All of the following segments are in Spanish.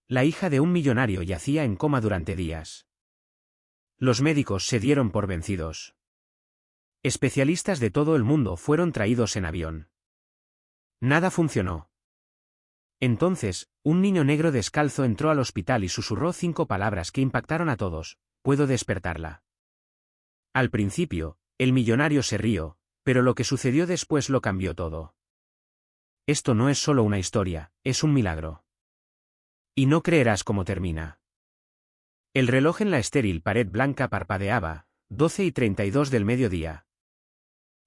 La hija de un millonario yacía en coma durante días. Los médicos se dieron por vencidos. Especialistas de todo el mundo fueron traídos en avión. Nada funcionó. Entonces, un niño negro descalzo entró al hospital y susurró 5 palabras que impactaron a todos: «Puedo despertarla». Al principio, el millonario se rió, pero lo que sucedió después lo cambió todo. Esto no es solo una historia, es un milagro. Y no creerás cómo termina. El reloj en la estéril pared blanca parpadeaba, 12:32 del mediodía.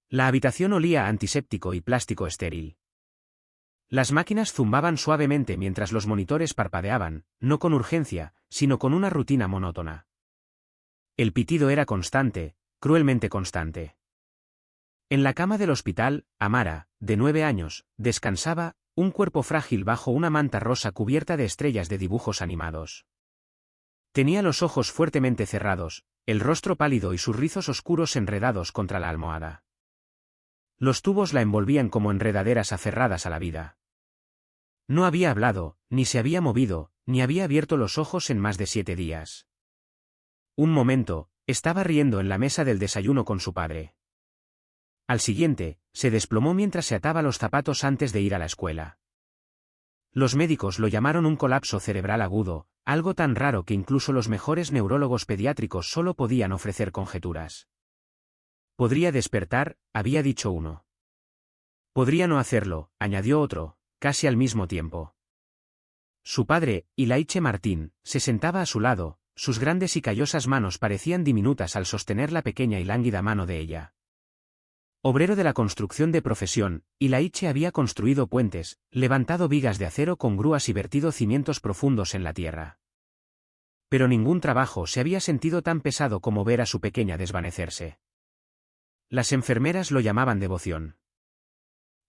La habitación olía a antiséptico y plástico estéril. Las máquinas zumbaban suavemente mientras los monitores parpadeaban, no con urgencia, sino con una rutina monótona. El pitido era constante, cruelmente constante. En la cama del hospital, Amara, de 9 años, descansaba, un cuerpo frágil bajo una manta rosa cubierta de estrellas de dibujos animados. Tenía los ojos fuertemente cerrados, el rostro pálido y sus rizos oscuros enredados contra la almohada. Los tubos la envolvían como enredaderas aferradas a la vida. No había hablado, ni se había movido, ni había abierto los ojos en más de 7 días. Un momento, estaba riendo en la mesa del desayuno con su padre. Al siguiente, se desplomó mientras se ataba los zapatos antes de ir a la escuela. Los médicos lo llamaron un colapso cerebral agudo, algo tan raro que incluso los mejores neurólogos pediátricos solo podían ofrecer conjeturas. Podría despertar, había dicho uno. Podría no hacerlo, añadió otro, casi al mismo tiempo. Su padre, Ilaiche Martín, se sentaba a su lado, sus grandes y callosas manos parecían diminutas al sostener la pequeña y lánguida mano de ella. Obrero de la construcción de profesión, Ilaiche había construido puentes, levantado vigas de acero con grúas y vertido cimientos profundos en la tierra. Pero ningún trabajo se había sentido tan pesado como ver a su pequeña desvanecerse. Las enfermeras lo llamaban devoción.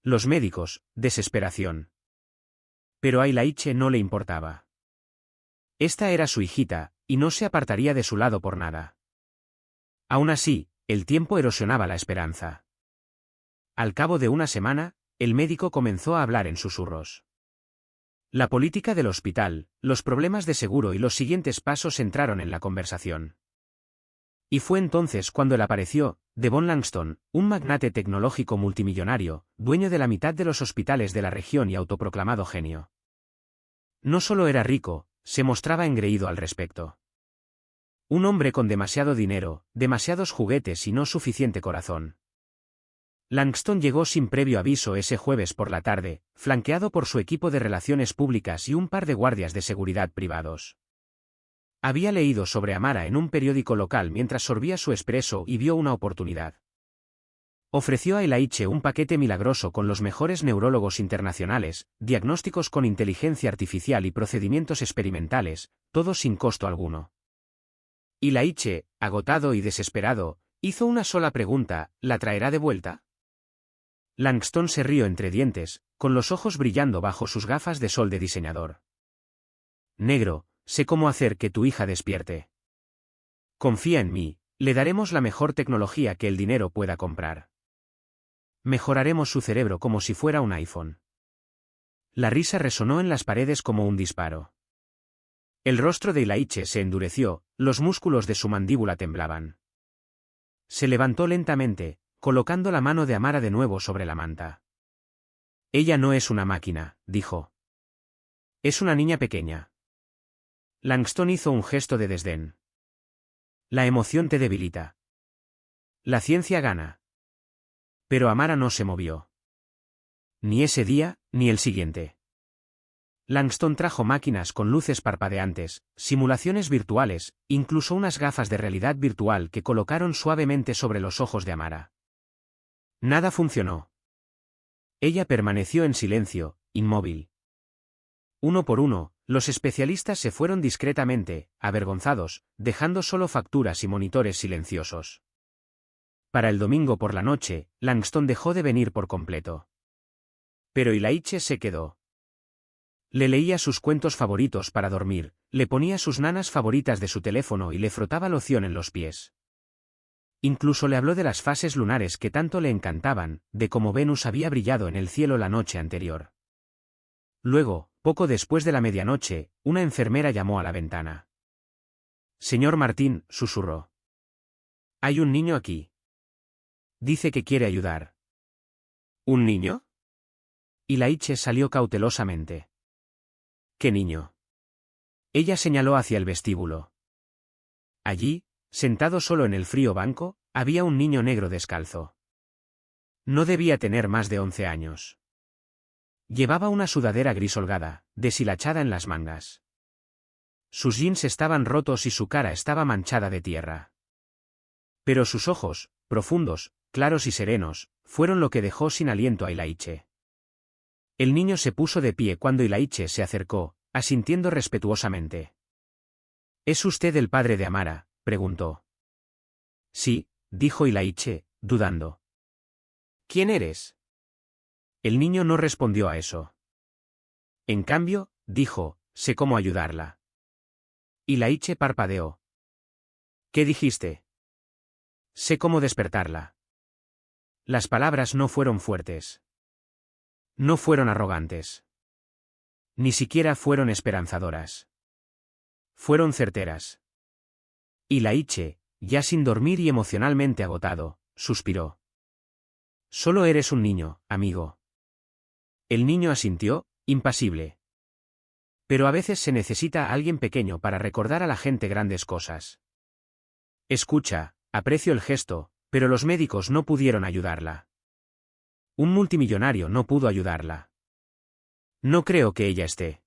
Los médicos, desesperación. Pero a Ilaiche no le importaba. Esta era su hijita, y no se apartaría de su lado por nada. Aún así, el tiempo erosionaba la esperanza. Al cabo de una semana, el médico comenzó a hablar en susurros. La política del hospital, los problemas de seguro y los siguientes pasos entraron en la conversación. Y fue entonces cuando él apareció, Devon Langston, un magnate tecnológico multimillonario, dueño de la mitad de los hospitales de la región y autoproclamado genio. No solo era rico, se mostraba engreído al respecto. Un hombre con demasiado dinero, demasiados juguetes y no suficiente corazón. Langston llegó sin previo aviso ese jueves por la tarde, flanqueado por su equipo de relaciones públicas y un par de guardias de seguridad privados. Había leído sobre Amara en un periódico local mientras sorbía su espresso y vio una oportunidad. Ofreció a Ilaiche un paquete milagroso con los mejores neurólogos internacionales, diagnósticos con inteligencia artificial y procedimientos experimentales, todo sin costo alguno. Ilaiche, agotado y desesperado, hizo una sola pregunta: ¿la traerá de vuelta? Langston se rió entre dientes, con los ojos brillando bajo sus gafas de sol de diseñador. Negro, sé cómo hacer que tu hija despierte. Confía en mí, le daremos la mejor tecnología que el dinero pueda comprar. Mejoraremos su cerebro como si fuera un iPhone. La risa resonó en las paredes como un disparo. El rostro de Ilaiche se endureció, los músculos de su mandíbula temblaban. Se levantó lentamente, colocando la mano de Amara de nuevo sobre la manta. Ella no es una máquina, dijo. Es una niña pequeña. Langston hizo un gesto de desdén. La emoción te debilita. La ciencia gana. Pero Amara no se movió. Ni ese día, ni el siguiente. Langston trajo máquinas con luces parpadeantes, simulaciones virtuales, incluso unas gafas de realidad virtual que colocaron suavemente sobre los ojos de Amara. Nada funcionó. Ella permaneció en silencio, inmóvil. Uno por uno, los especialistas se fueron discretamente, avergonzados, dejando solo facturas y monitores silenciosos. Para el domingo por la noche, Langston dejó de venir por completo. Pero Ilaiche se quedó. Le leía sus cuentos favoritos para dormir, le ponía sus nanas favoritas de su teléfono y le frotaba loción en los pies. Incluso le habló de las fases lunares que tanto le encantaban, de cómo Venus había brillado en el cielo la noche anterior. Luego, Poco después de la medianoche, una enfermera llamó a la ventana. Señor Martín, susurró. Hay un niño aquí. Dice que quiere ayudar. ¿Un niño? Ilaiche salió cautelosamente. ¿Qué niño? Ella señaló hacia el vestíbulo. Allí, sentado solo en el frío banco, había un niño negro descalzo. No debía tener más de 11 años. Llevaba una sudadera gris holgada, deshilachada en las mangas. Sus jeans estaban rotos y su cara estaba manchada de tierra. Pero sus ojos, profundos, claros y serenos, fueron lo que dejó sin aliento a Ilaiche. El niño se puso de pie cuando Ilaiche se acercó, asintiendo respetuosamente. ¿Es usted el padre de Amara?, preguntó. Sí, dijo Ilaiche, dudando. ¿Quién eres? El niño no respondió a eso. En cambio, dijo, sé cómo ayudarla. Ilaiche parpadeó. ¿Qué dijiste? Sé cómo despertarla. Las palabras no fueron fuertes. No fueron arrogantes. Ni siquiera fueron esperanzadoras. Fueron certeras. Ilaiche, ya sin dormir y emocionalmente agotado, suspiró. Solo eres un niño, amigo. El niño asintió, impasible. Pero a veces se necesita a alguien pequeño para recordar a la gente grandes cosas. Escucha, aprecio el gesto, pero los médicos no pudieron ayudarla. Un multimillonario no pudo ayudarla. No creo que ella esté.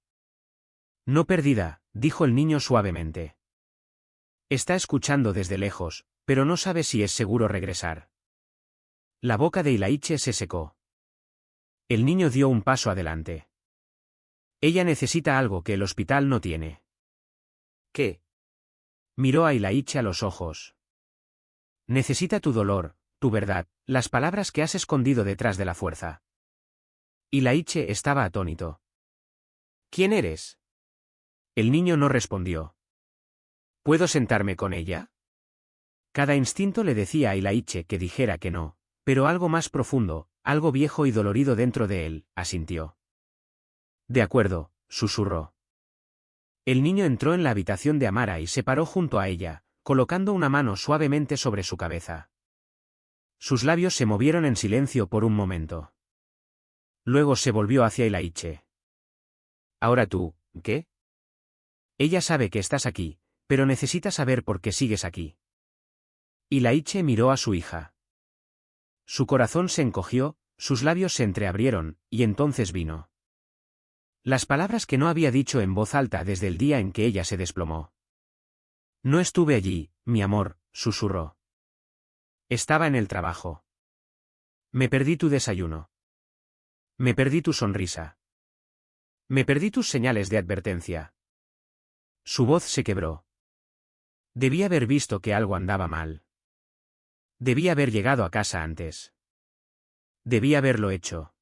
No perdida, dijo el niño suavemente. Está escuchando desde lejos, pero no sabe si es seguro regresar. La boca de Ilaiche se secó. El niño dio un paso adelante. Ella necesita algo que el hospital no tiene. ¿Qué? Miró a Ilaiche a los ojos. Necesita tu dolor, tu verdad, las palabras que has escondido detrás de la fuerza. Ilaiche estaba atónito. ¿Quién eres? El niño no respondió. ¿Puedo sentarme con ella? Cada instinto le decía a Ilaiche que dijera que no, pero algo más profundo, algo viejo y dolorido dentro de él, asintió. De acuerdo, susurró. El niño entró en la habitación de Amara y se paró junto a ella, colocando una mano suavemente sobre su cabeza. Sus labios se movieron en silencio por un momento. Luego se volvió hacia Ilaiche. Ahora tú, ¿qué? Ella sabe que estás aquí, pero necesita saber por qué sigues aquí. Ilaiche miró a su hija. Su corazón se encogió, sus labios se entreabrieron, y entonces vino. Las palabras que no había dicho en voz alta desde el día en que ella se desplomó. No estuve allí, mi amor, susurró. Estaba en el trabajo. Me perdí tu desayuno. Me perdí tu sonrisa. Me perdí tus señales de advertencia. Su voz se quebró. Debí haber visto que algo andaba mal. Debí haber llegado a casa antes. Debí haberlo hecho.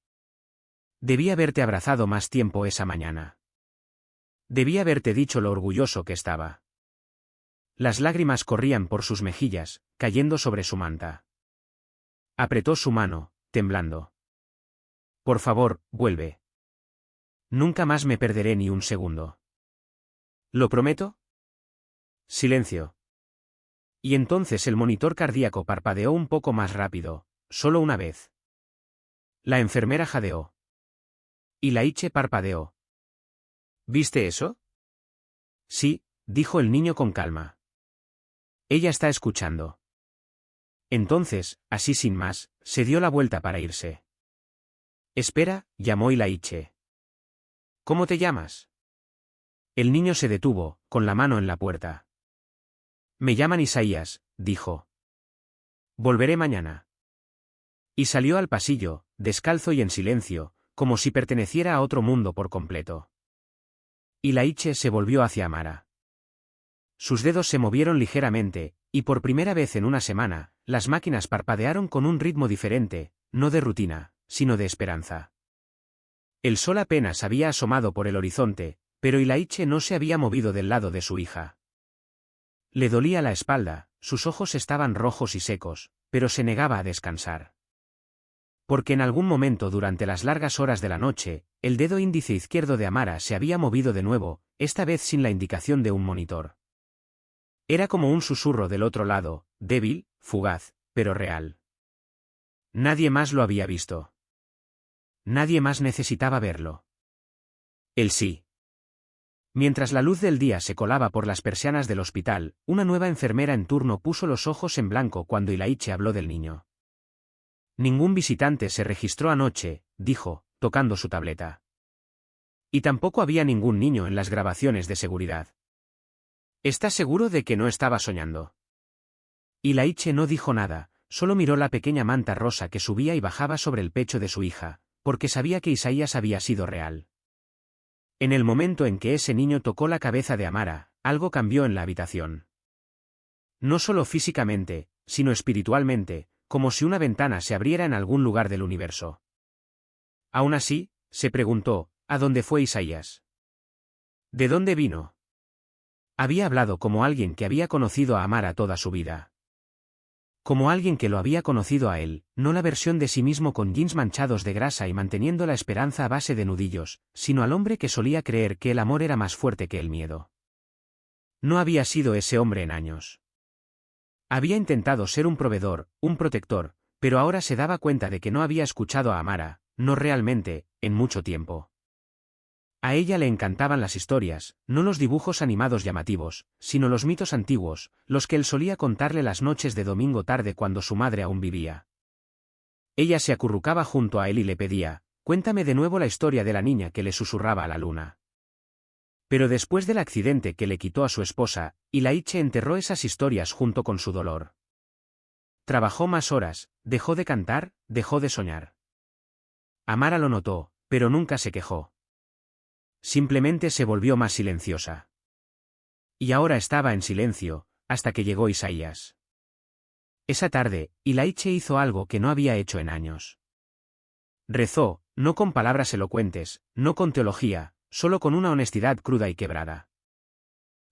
Debí haberte abrazado más tiempo esa mañana. Debí haberte dicho lo orgulloso que estaba. Las lágrimas corrían por sus mejillas, cayendo sobre su manta. Apretó su mano, temblando. Por favor, vuelve. Nunca más me perderé ni un segundo. ¿Lo prometo? Silencio. Y entonces el monitor cardíaco parpadeó un poco más rápido, solo una vez. La enfermera jadeó. Ilaiche parpadeó. ¿Viste eso? Sí, dijo el niño con calma. Ella está escuchando. Entonces, así sin más, se dio la vuelta para irse. Espera, llamó Ilaiche. ¿Cómo te llamas? El niño se detuvo, con la mano en la puerta. Me llaman Isaías, dijo. Volveré mañana. Y salió al pasillo, descalzo y en silencio, como si perteneciera a otro mundo por completo. Ilaiche se volvió hacia Amara. Sus dedos se movieron ligeramente, y por primera vez en una semana, las máquinas parpadearon con un ritmo diferente, no de rutina, sino de esperanza. El sol apenas había asomado por el horizonte, pero Ilaiche no se había movido del lado de su hija. Le dolía la espalda, sus ojos estaban rojos y secos, pero se negaba a descansar. Porque en algún momento durante las largas horas de la noche, el dedo índice izquierdo de Amara se había movido de nuevo, esta vez sin la indicación de un monitor. Era como un susurro del otro lado, débil, fugaz, pero real. Nadie más lo había visto. Nadie más necesitaba verlo. Él sí. Mientras la luz del día se colaba por las persianas del hospital, una nueva enfermera en turno puso los ojos en blanco cuando Ilaiche habló del niño. Ningún visitante se registró anoche, dijo, tocando su tableta. Y tampoco había ningún niño en las grabaciones de seguridad. ¿Estás seguro de que no estaba soñando? Ilaiche no dijo nada, solo miró la pequeña manta rosa que subía y bajaba sobre el pecho de su hija, porque sabía que Isaías había sido real. En el momento en que ese niño tocó la cabeza de Amara, algo cambió en la habitación. No solo físicamente, sino espiritualmente, como si una ventana se abriera en algún lugar del universo. Aún así, se preguntó, ¿a dónde fue Isaías? ¿De dónde vino? Había hablado como alguien que había conocido a Amara toda su vida. Como alguien que lo había conocido a él, no la versión de sí mismo con jeans manchados de grasa y manteniendo la esperanza a base de nudillos, sino al hombre que solía creer que el amor era más fuerte que el miedo. No había sido ese hombre en años. Había intentado ser un proveedor, un protector, pero ahora se daba cuenta de que no había escuchado a Amara, no realmente, en mucho tiempo. A ella le encantaban las historias, no los dibujos animados llamativos, sino los mitos antiguos, los que él solía contarle las noches de domingo tarde cuando su madre aún vivía. Ella se acurrucaba junto a él y le pedía, cuéntame de nuevo la historia de la niña que le susurraba a la luna. Pero después del accidente que le quitó a su esposa, Ilaiche enterró esas historias junto con su dolor. Trabajó más horas, dejó de cantar, dejó de soñar. Amara lo notó, pero nunca se quejó. Simplemente se volvió más silenciosa. Y ahora estaba en silencio, hasta que llegó Isaías. Esa tarde, Ilaiche hizo algo que no había hecho en años. Rezó, no con palabras elocuentes, no con teología, solo con una honestidad cruda y quebrada.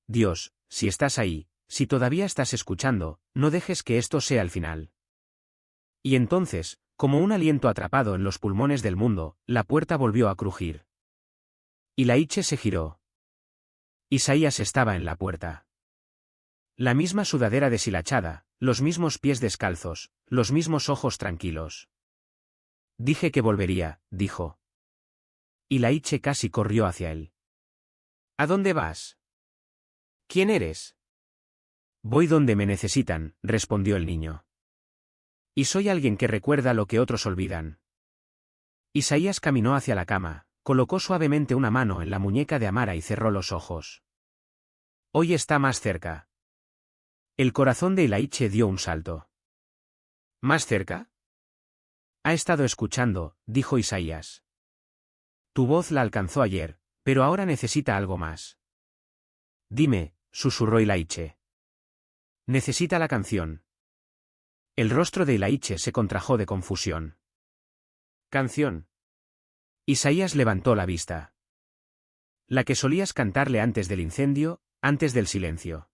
Dios, si estás ahí, si todavía estás escuchando, no dejes que esto sea el final. Y entonces, como un aliento atrapado en los pulmones del mundo, la puerta volvió a crujir. Ilaiche se giró. Isaías estaba en la puerta. La misma sudadera deshilachada, los mismos pies descalzos, los mismos ojos tranquilos. Dije que volvería, dijo. Ilaiche casi corrió hacia él. ¿A dónde vas? ¿Quién eres? Voy donde me necesitan, respondió el niño. Y soy alguien que recuerda lo que otros olvidan. Isaías caminó hacia la cama, colocó suavemente una mano en la muñeca de Amara y cerró los ojos. Hoy está más cerca. El corazón de Ilaiche dio un salto. ¿Más cerca? Ha estado escuchando, dijo Isaías. Tu voz la alcanzó ayer, pero ahora necesita algo más. Dime, susurró Ilaiche. Necesita la canción. El rostro de Ilaiche se contrajo de confusión. ¿Canción? Isaías levantó la vista. La que solías cantarle antes del incendio, antes del silencio.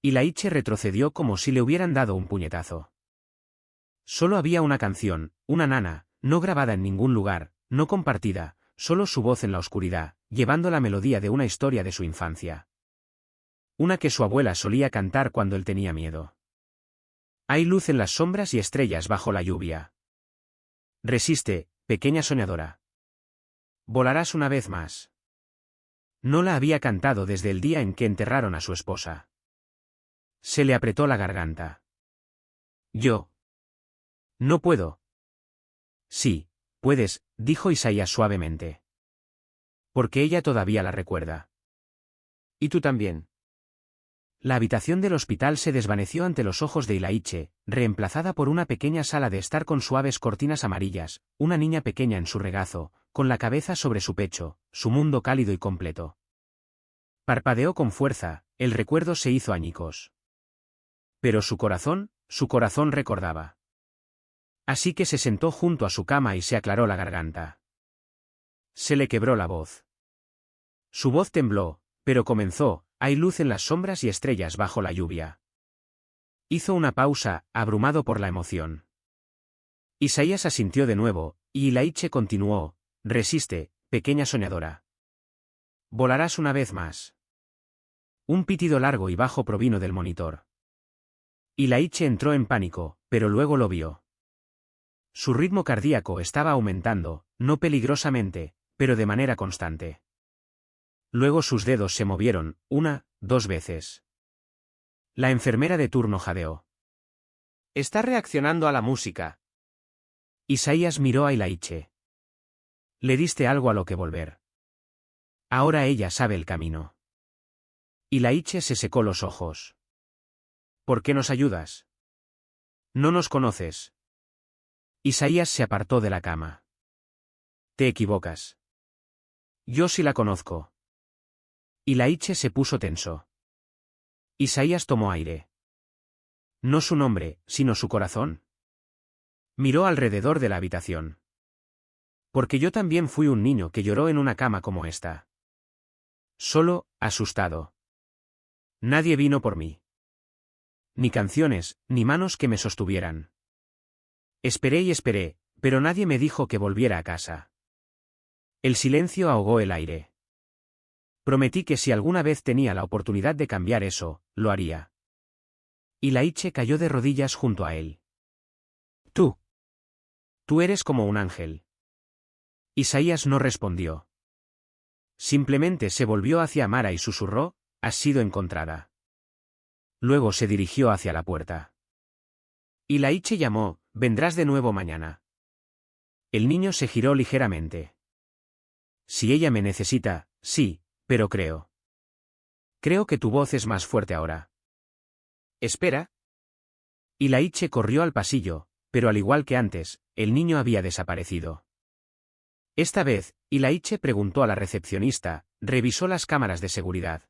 Ilaiche retrocedió como si le hubieran dado un puñetazo. Solo había una canción, una nana, no grabada en ningún lugar, no compartida, solo su voz en la oscuridad, llevando la melodía de una historia de su infancia. Una que su abuela solía cantar cuando él tenía miedo. Hay luz en las sombras y estrellas bajo la lluvia. Resiste, pequeña soñadora. Volarás una vez más. No la había cantado desde el día en que enterraron a su esposa. Se le apretó la garganta. Yo. No puedo. Sí, puedes, dijo Isaías suavemente. Porque ella todavía la recuerda. ¿Y tú también? La habitación del hospital se desvaneció ante los ojos de Ilaiche, reemplazada por una pequeña sala de estar con suaves cortinas amarillas, una niña pequeña en su regazo, con la cabeza sobre su pecho, su mundo cálido y completo. Parpadeó con fuerza, el recuerdo se hizo añicos. Pero su corazón recordaba. Así que se sentó junto a su cama y se aclaró la garganta. Se le quebró la voz. Su voz tembló, pero comenzó, hay luz en las sombras y estrellas bajo la lluvia. Hizo una pausa, abrumado por la emoción. Isaías asintió de nuevo, y Ilaiche continuó, Resiste, pequeña soñadora. Volarás una vez más. Un pitido largo y bajo provino del monitor. Ilaiche entró en pánico, pero luego lo vio. Su ritmo cardíaco estaba aumentando, no peligrosamente, pero de manera constante. Luego sus dedos se movieron, 1, 2 veces. La enfermera de turno jadeó. Está reaccionando a la música. Isaías miró a Ilaiche. Le diste algo a lo que volver. Ahora ella sabe el camino. Ilaiche se secó los ojos. ¿Por qué nos ayudas? No nos conoces. Isaías se apartó de la cama. Te equivocas. Yo sí la conozco. Ilaiche se puso tenso. Isaías tomó aire. No su nombre, sino su corazón. Miró alrededor de la habitación. Porque yo también fui un niño que lloró en una cama como esta. Solo, asustado. Nadie vino por mí. Ni canciones, ni manos que me sostuvieran. Esperé y esperé, pero nadie me dijo que volviera a casa. El silencio ahogó el aire. Prometí que si alguna vez tenía la oportunidad de cambiar eso, lo haría. Ilaiche cayó de rodillas junto a él. Tú eres como un ángel. Isaías no respondió. Simplemente se volvió hacia Amara y susurró, has sido encontrada. Luego se dirigió hacia la puerta. Ilaiche llamó, vendrás de nuevo mañana. El niño se giró ligeramente. Si ella me necesita, sí, pero creo. Creo que tu voz es más fuerte ahora. Espera. Ilaiche corrió al pasillo, pero al igual que antes, el niño había desaparecido. Esta vez, Ilaiche preguntó a la recepcionista, revisó las cámaras de seguridad.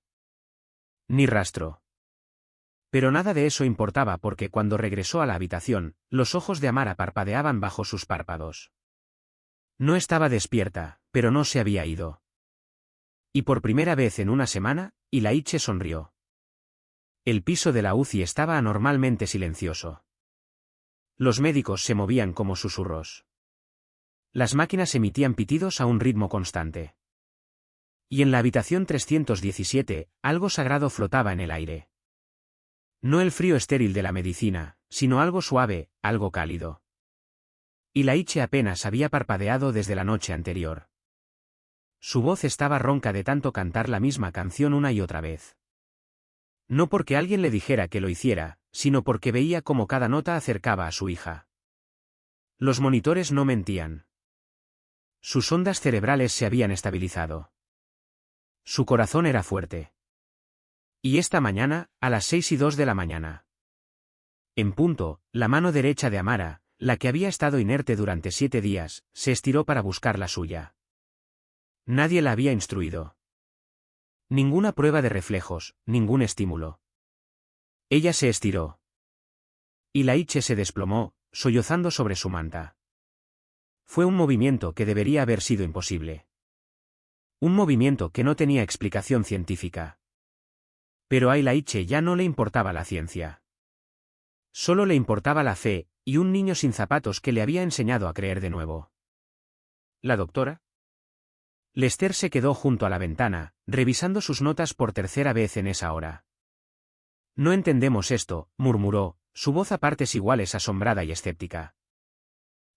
Ni rastro. Pero nada de eso importaba porque cuando regresó a la habitación, los ojos de Amara parpadeaban bajo sus párpados. No estaba despierta, pero no se había ido. Y por primera vez en una semana, Ilaiche sonrió. El piso de la UCI estaba anormalmente silencioso. Los médicos se movían como susurros. Las máquinas emitían pitidos a un ritmo constante. Y en la habitación 317, algo sagrado flotaba en el aire. No el frío estéril de la medicina, sino algo suave, algo cálido. Ilaiche apenas había parpadeado desde la noche anterior. Su voz estaba ronca de tanto cantar la misma canción una y otra vez. No porque alguien le dijera que lo hiciera, sino porque veía cómo cada nota acercaba a su hija. Los monitores no mentían. Sus ondas cerebrales se habían estabilizado. Su corazón era fuerte. Y esta mañana, a las 6:02 de la mañana. En punto, la mano derecha de Amara, la que había estado inerte durante 7 días, se estiró para buscar la suya. Nadie la había instruido. Ninguna prueba de reflejos, ningún estímulo. Ella se estiró. Ilaiche se desplomó, sollozando sobre su manta. Fue un movimiento que debería haber sido imposible. Un movimiento que no tenía explicación científica. Pero a Ilaiche ya no le importaba la ciencia. Solo le importaba la fe, y un niño sin zapatos que le había enseñado a creer de nuevo. ¿La doctora? Lester se quedó junto a la ventana, revisando sus notas por tercera vez en esa hora. No entendemos esto, murmuró, su voz a partes iguales asombrada y escéptica.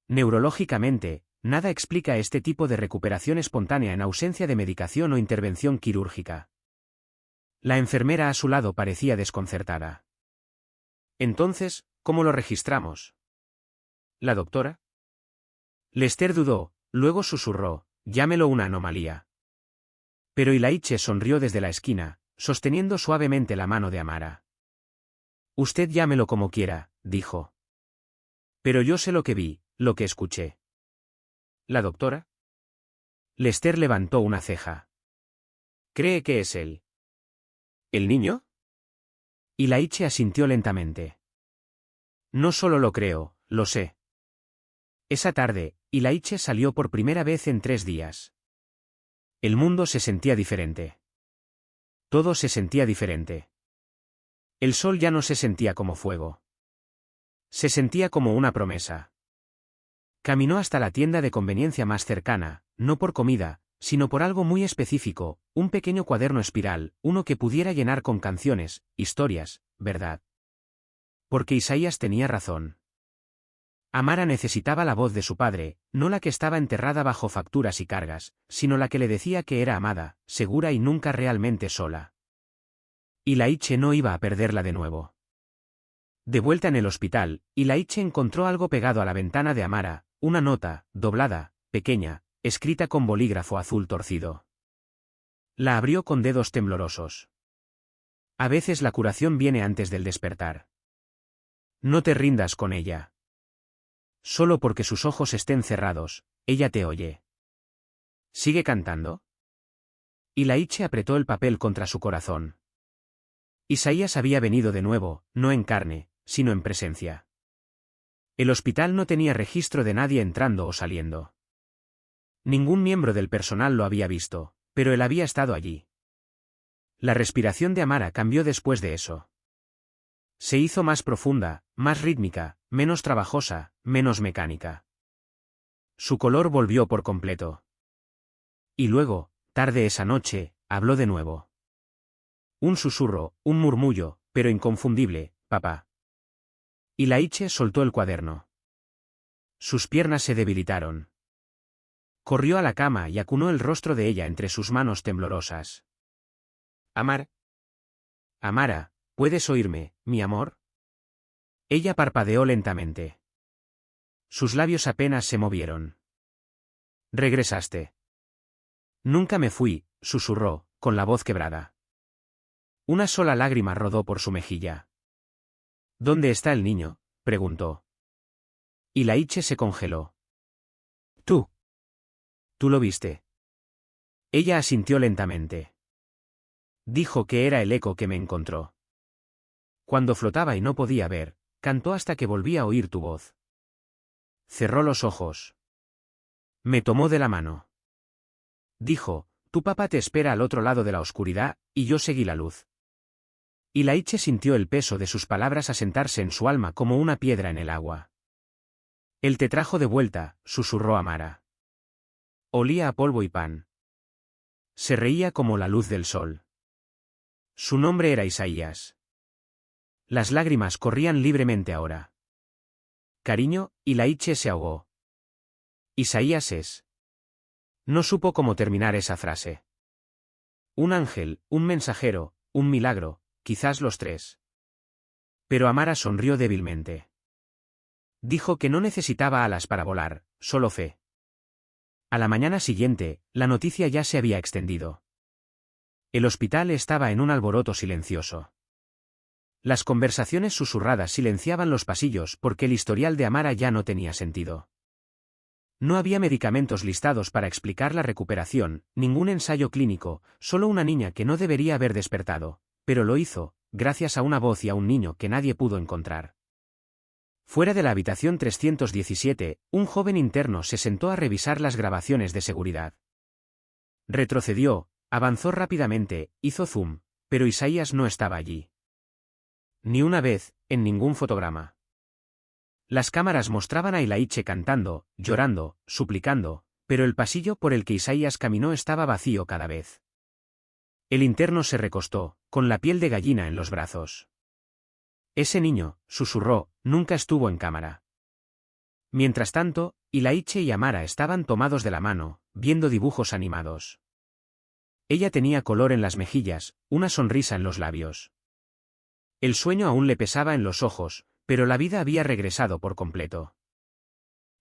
Neurológicamente, nada explica este tipo de recuperación espontánea en ausencia de medicación o intervención quirúrgica. La enfermera a su lado parecía desconcertada. Entonces, ¿cómo lo registramos? ¿La doctora? Lester dudó, luego susurró, llámelo una anomalía. Pero Ilaiche sonrió desde la esquina, sosteniendo suavemente la mano de Amara. Usted llámelo como quiera, dijo. Pero yo sé lo que vi, lo que escuché. ¿La doctora? Lester levantó una ceja. ¿Cree que es él? ¿El niño? Ilaiche asintió lentamente. No solo lo creo, lo sé. Esa tarde, Ilaiche salió por primera vez en 3 días. El mundo se sentía diferente. Todo se sentía diferente. El sol ya no se sentía como fuego. Se sentía como una promesa. Caminó hasta la tienda de conveniencia más cercana, no por comida, sino por algo muy específico, un pequeño cuaderno espiral, uno que pudiera llenar con canciones, historias, verdad. Porque Isaías tenía razón. Amara necesitaba la voz de su padre, no la que estaba enterrada bajo facturas y cargas, sino la que le decía que era amada, segura y nunca realmente sola. Y Laiche no iba a perderla de nuevo. De vuelta en el hospital, Laiche encontró algo pegado a la ventana de Amara, una nota, doblada, pequeña, escrita con bolígrafo azul torcido. La abrió con dedos temblorosos. A veces la curación viene antes del despertar. No te rindas con ella. Solo porque sus ojos estén cerrados, ella te oye. ¿Sigue cantando? Laiche apretó el papel contra su corazón. Isaías había venido de nuevo, no en carne, sino en presencia. El hospital no tenía registro de nadie entrando o saliendo. Ningún miembro del personal lo había visto, pero él había estado allí. La respiración de Amara cambió después de eso. Se hizo más profunda, más rítmica, menos trabajosa, menos mecánica. Su color volvió por completo. Y luego, tarde esa noche, habló de nuevo. Un susurro, un murmullo, pero inconfundible, papá. Laiche soltó el cuaderno. Sus piernas se debilitaron. Corrió a la cama y acunó el rostro de ella entre sus manos temblorosas. Amara, ¿puedes oírme, mi amor? Ella parpadeó lentamente. Sus labios apenas se movieron. Regresaste. Nunca me fui, susurró, con la voz quebrada. Una sola lágrima rodó por su mejilla. ¿Dónde está el niño?, preguntó. Laiche se congeló. Tú lo viste. Ella asintió lentamente. Dijo que era el eco que me encontró. Cuando flotaba y no podía ver, cantó hasta que volví a oír tu voz. Cerró los ojos. Me tomó de la mano. Dijo, tu papá te espera al otro lado de la oscuridad, y yo seguí la luz. Laiche sintió el peso de sus palabras asentarse en su alma como una piedra en el agua. Él te trajo de vuelta, susurró Amara. Olía a polvo y pan. Se reía como la luz del sol. Su nombre era Isaías. Las lágrimas corrían libremente ahora. Cariño, Laiche se ahogó. Isaías es. No supo cómo terminar esa frase. Un ángel, un mensajero, un milagro, quizás los tres. Pero Amara sonrió débilmente. Dijo que no necesitaba alas para volar, solo fe. A la mañana siguiente, la noticia ya se había extendido. El hospital estaba en un alboroto silencioso. Las conversaciones susurradas silenciaban los pasillos porque el historial de Amara ya no tenía sentido. No había medicamentos listados para explicar la recuperación, ningún ensayo clínico, solo una niña que no debería haber despertado, pero lo hizo, gracias a una voz y a un niño que nadie pudo encontrar. Fuera de la habitación 317, un joven interno se sentó a revisar las grabaciones de seguridad. Retrocedió, avanzó rápidamente, hizo zoom, pero Isaías no estaba allí. Ni una vez, en ningún fotograma. Las cámaras mostraban a Laiche cantando, llorando, suplicando, pero el pasillo por el que Isaías caminó estaba vacío cada vez. El interno se recostó, con la piel de gallina en los brazos. Ese niño, susurró, nunca estuvo en cámara. Mientras tanto, Laiche y Amara estaban tomados de la mano, viendo dibujos animados. Ella tenía color en las mejillas, una sonrisa en los labios. El sueño aún le pesaba en los ojos, pero la vida había regresado por completo.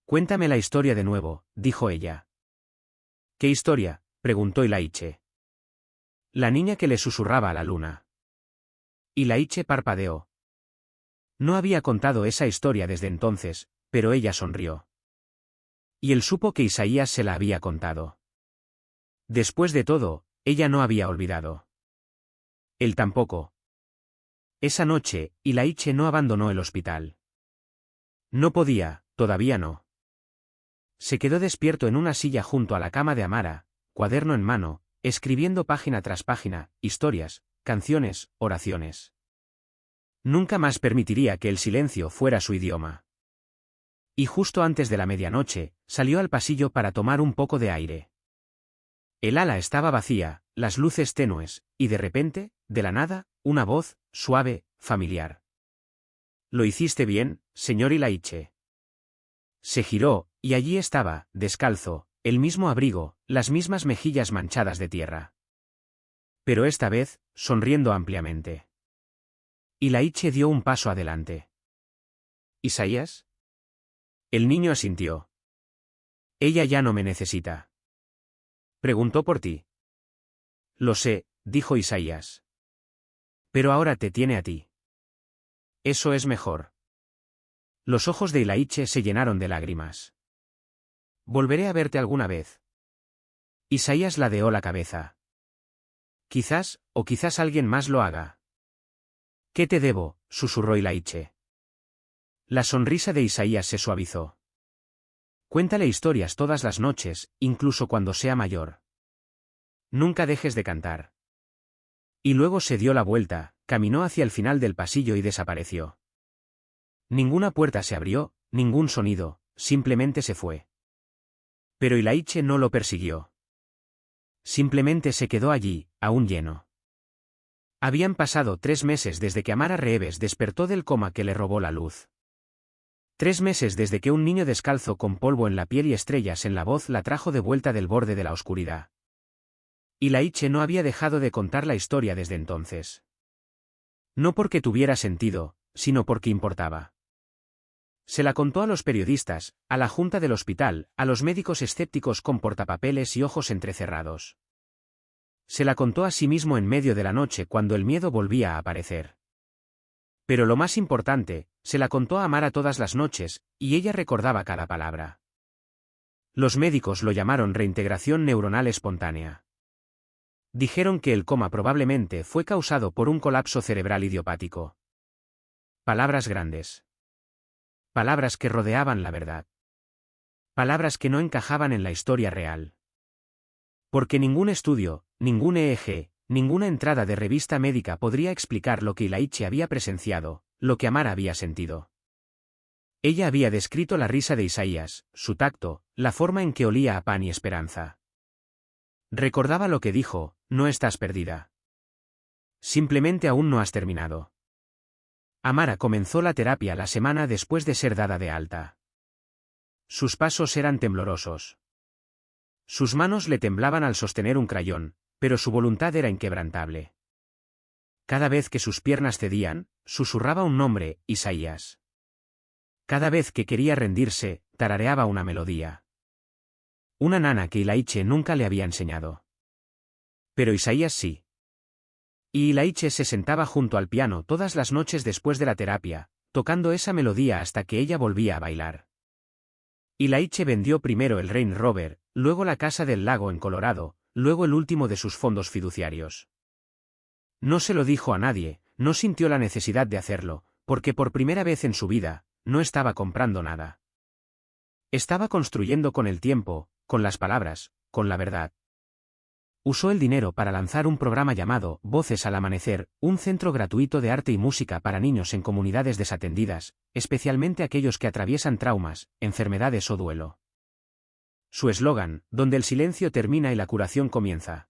Cuéntame la historia de nuevo, dijo ella. ¿Qué historia?, preguntó Laiche. La niña que le susurraba a la luna. Laiche parpadeó. No había contado esa historia desde entonces, pero ella sonrió. Y él supo que Isaías se la había contado. Después de todo, ella no había olvidado. Él tampoco. Esa noche, Laiche no abandonó el hospital. No podía, todavía no. Se quedó despierto en una silla junto a la cama de Amara, cuaderno en mano, escribiendo página tras página, historias, canciones, oraciones. Nunca más permitiría que el silencio fuera su idioma. Y justo antes de la medianoche, salió al pasillo para tomar un poco de aire. El ala estaba vacía, las luces tenues, y de repente, de la nada, una voz, suave, familiar. «Lo hiciste bien, señor Ilaiche». Se giró, y allí estaba, descalzo, el mismo abrigo, las mismas mejillas manchadas de tierra. Pero esta vez, sonriendo ampliamente. Ilaiche dio un paso adelante. ¿Isaías? El niño asintió. «Ella ya no me necesita». Preguntó por ti. «Lo sé», dijo Isaías. «Pero ahora te tiene a ti». Eso es mejor. Los ojos de Ilaiche se llenaron de lágrimas. «Volveré a verte alguna vez». Isaías ladeó la cabeza. «Quizás, o quizás alguien más lo haga». «¿Qué te debo?», susurró Ilaiche. La sonrisa de Isaías se suavizó. «Cuéntale historias todas las noches, incluso cuando sea mayor. Nunca dejes de cantar». Y luego se dio la vuelta, caminó hacia el final del pasillo y desapareció. Ninguna puerta se abrió, ningún sonido, simplemente se fue. Pero Ilaiche no lo persiguió. Simplemente se quedó allí, aún lleno. Habían pasado 3 meses desde que Amara Reeves despertó del coma que le robó la luz. 3 meses desde que un niño descalzo con polvo en la piel y estrellas en la voz la trajo de vuelta del borde de la oscuridad. Ilaiche no había dejado de contar la historia desde entonces. No porque tuviera sentido, sino porque importaba. Se la contó a los periodistas, a la junta del hospital, a los médicos escépticos con portapapeles y ojos entrecerrados. Se la contó a sí mismo en medio de la noche cuando el miedo volvía a aparecer. Pero lo más importante, se la contó a Amara todas las noches, y ella recordaba cada palabra. Los médicos lo llamaron reintegración neuronal espontánea. Dijeron que el coma probablemente fue causado por un colapso cerebral idiopático. Palabras grandes. Palabras que rodeaban la verdad. Palabras que no encajaban en la historia real. Porque ningún estudio, ningún EEG, ninguna entrada de revista médica podría explicar lo que Ilaiche había presenciado, lo que Amara había sentido. Ella había descrito la risa de Isaías, su tacto, la forma en que olía a pan y esperanza. Recordaba lo que dijo: «No estás perdida. Simplemente aún no has terminado». Amara comenzó la terapia la semana después de ser dada de alta. Sus pasos eran temblorosos. Sus manos le temblaban al sostener un crayón, pero su voluntad era inquebrantable. Cada vez que sus piernas cedían, susurraba un nombre: Isaías. Cada vez que quería rendirse, tarareaba una melodía. Una nana que Ilaiche nunca le había enseñado. Pero Isaías sí. Y Ilaiche se sentaba junto al piano todas las noches después de la terapia, tocando esa melodía hasta que ella volvía a bailar. Ilaiche vendió primero el Range Rover, luego la casa del lago en Colorado, luego el último de sus fondos fiduciarios. No se lo dijo a nadie, no sintió la necesidad de hacerlo, porque por primera vez en su vida, no estaba comprando nada. Estaba construyendo con el tiempo, con las palabras, con la verdad. Usó el dinero para lanzar un programa llamado Voces al Amanecer, un centro gratuito de arte y música para niños en comunidades desatendidas, especialmente aquellos que atraviesan traumas, enfermedades o duelo. Su eslogan: donde el silencio termina y la curación comienza.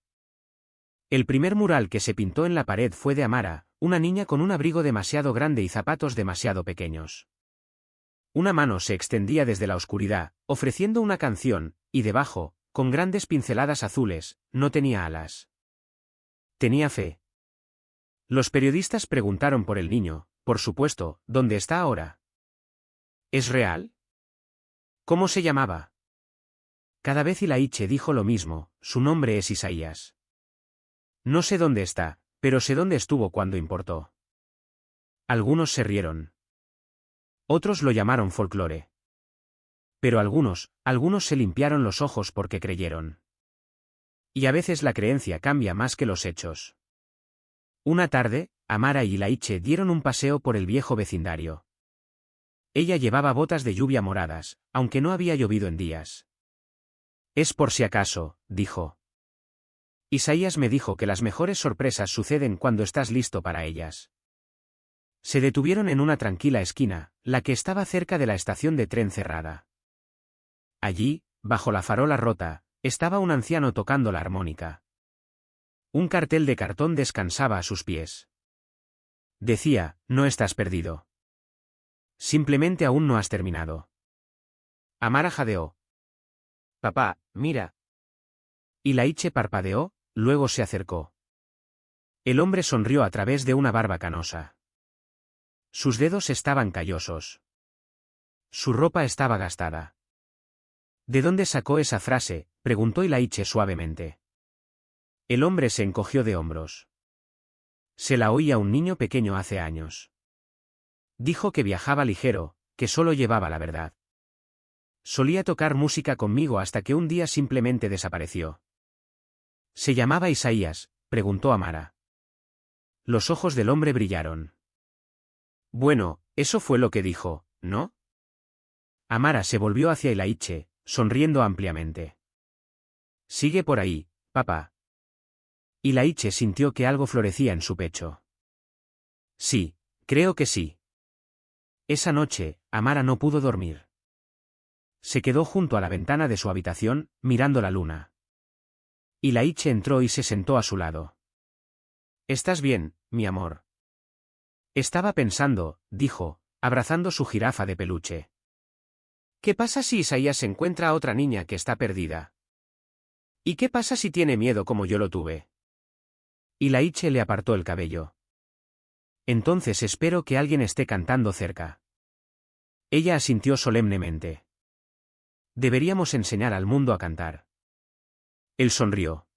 El primer mural que se pintó en la pared fue de Amara, una niña con un abrigo demasiado grande y zapatos demasiado pequeños. Una mano se extendía desde la oscuridad, ofreciendo una canción, y debajo, con grandes pinceladas azules, no tenía alas. Tenía fe. Los periodistas preguntaron por el niño, por supuesto, ¿dónde está ahora? ¿Es real? ¿Cómo se llamaba? Cada vez Ilaiche dijo lo mismo: su nombre es Isaías. No sé dónde está, pero sé dónde estuvo cuando importó. Algunos se rieron. Otros lo llamaron folclore. Pero algunos se limpiaron los ojos porque creyeron. Y a veces la creencia cambia más que los hechos. Una tarde, Amara y Ilaiche dieron un paseo por el viejo vecindario. Ella llevaba botas de lluvia moradas, aunque no había llovido en días. «Es por si acaso», dijo. Isaías me dijo que las mejores sorpresas suceden cuando estás listo para ellas. Se detuvieron en una tranquila esquina, la que estaba cerca de la estación de tren cerrada. allí, bajo la farola rota, estaba un anciano tocando la armónica. Un cartel de cartón descansaba a sus pies. Decía, no estás perdido. Simplemente aún no has terminado. Amara jadeó. Papá, mira. Y Laiche parpadeó, luego se acercó. El hombre sonrió a través de una barba canosa. Sus dedos estaban callosos. Su ropa estaba gastada. ¿De dónde sacó esa frase?, preguntó Laiche suavemente. El hombre se encogió de hombros. Se la oía a un niño pequeño hace años. Dijo que viajaba ligero, que solo llevaba la verdad. Solía tocar música conmigo hasta que un día simplemente desapareció. ¿Se llamaba Isaías?, preguntó Amara. Los ojos del hombre brillaron. Bueno, eso fue lo que dijo, ¿no? Amara se volvió hacia Laiche, sonriendo ampliamente. Sigue por ahí, papá. Laiche sintió que algo florecía en su pecho. Sí, creo que sí. Esa noche, Amara no pudo dormir. Se quedó junto a la ventana de su habitación, mirando la luna. Laiche entró y se sentó a su lado. ¿Estás bien, mi amor? Estaba pensando, dijo, abrazando su jirafa de peluche. ¿Qué pasa si Isaías encuentra a otra niña que está perdida? ¿Y qué pasa si tiene miedo como yo lo tuve? Laiche le apartó el cabello. Entonces espero que alguien esté cantando cerca. Ella asintió solemnemente. Deberíamos enseñar al mundo a cantar. Él sonrió.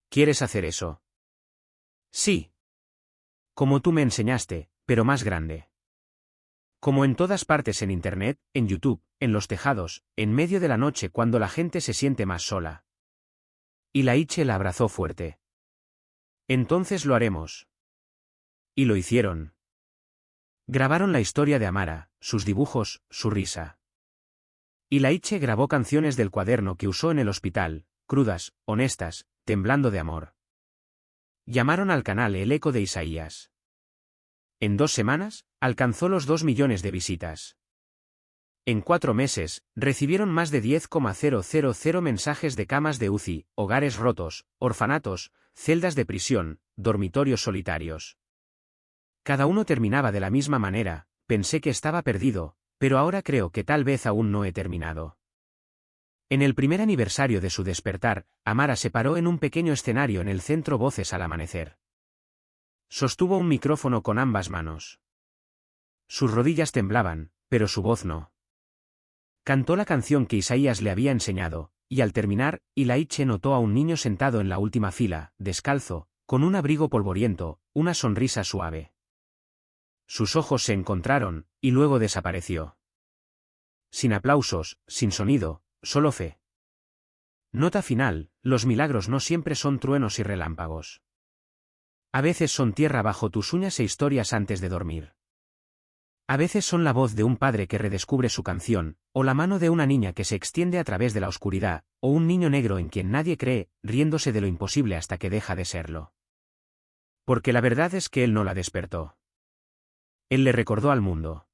¿Quieres hacer eso? Sí. Como tú me enseñaste, pero más grande. Como en todas partes en Internet, en YouTube, en los tejados, en medio de la noche cuando la gente se siente más sola. Laiche la abrazó fuerte. Entonces lo haremos. Y lo hicieron. Grabaron la historia de Amara, sus dibujos, su risa. Laiche grabó canciones del cuaderno que usó en el hospital, crudas, honestas, temblando de amor. Llamaron al canal El Eco de Isaías. En 2 semanas, alcanzó los 2 millones de visitas. En 4 meses, recibieron más de 10,000 mensajes de camas de UCI, hogares rotos, orfanatos, celdas de prisión, dormitorios solitarios. Cada uno terminaba de la misma manera, pensé que estaba perdido, pero ahora creo que tal vez aún no he terminado. En el primer aniversario de su despertar, Amara se paró en un pequeño escenario en el centro Voces al Amanecer. Sostuvo un micrófono con ambas manos. Sus rodillas temblaban, pero su voz no. Cantó la canción que Isaías le había enseñado, y al terminar, Laiche notó a un niño sentado en la última fila, descalzo, con un abrigo polvoriento, una sonrisa suave. Sus ojos se encontraron, y luego desapareció. Sin aplausos, sin sonido, solo fe. Nota final: los milagros no siempre son truenos y relámpagos. A veces son tierra bajo tus uñas e historias antes de dormir. A veces son la voz de un padre que redescubre su canción, o la mano de una niña que se extiende a través de la oscuridad, o un niño negro en quien nadie cree, riéndose de lo imposible hasta que deja de serlo. Porque la verdad es que él no la despertó. Él le recordó al mundo.